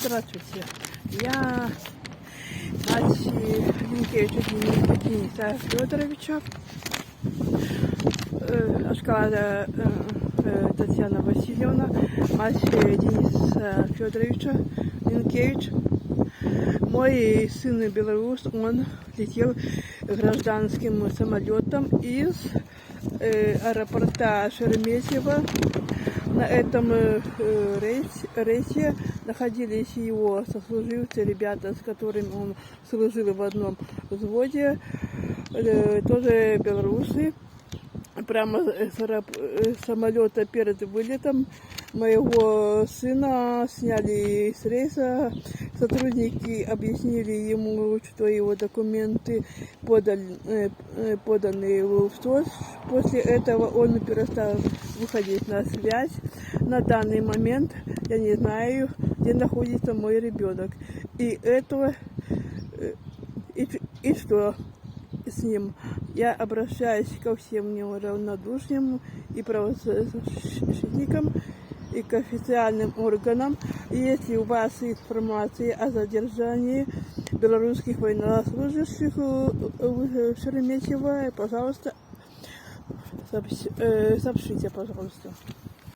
Здравствуйте. Я мать Линкевича Дениса Федоровича, Ашкалада Татьяна Васильевна, мать Дениса Федоровича Линкевич. Мой сын белорус, он летел гражданским самолетом из аэропорта Шереметьево. На этом рейсе находились его сослуживцы, ребята, с которыми он служил в одном взводе, тоже белорусы. Прямо с самолета перед вылетом моего сына сняли с рейса. Сотрудники объяснили ему, что его документы поданы в СОС. После этого он перестал выходить на связь. На данный момент я не знаю, где находится мой ребенок. И что с ним? Я обращаюсь ко всем неравнодушным и правозащитникам, и к официальным органам. Если у вас информация о задержании белорусских военнослужащих в Шереметьево, пожалуйста, сообщите, пожалуйста.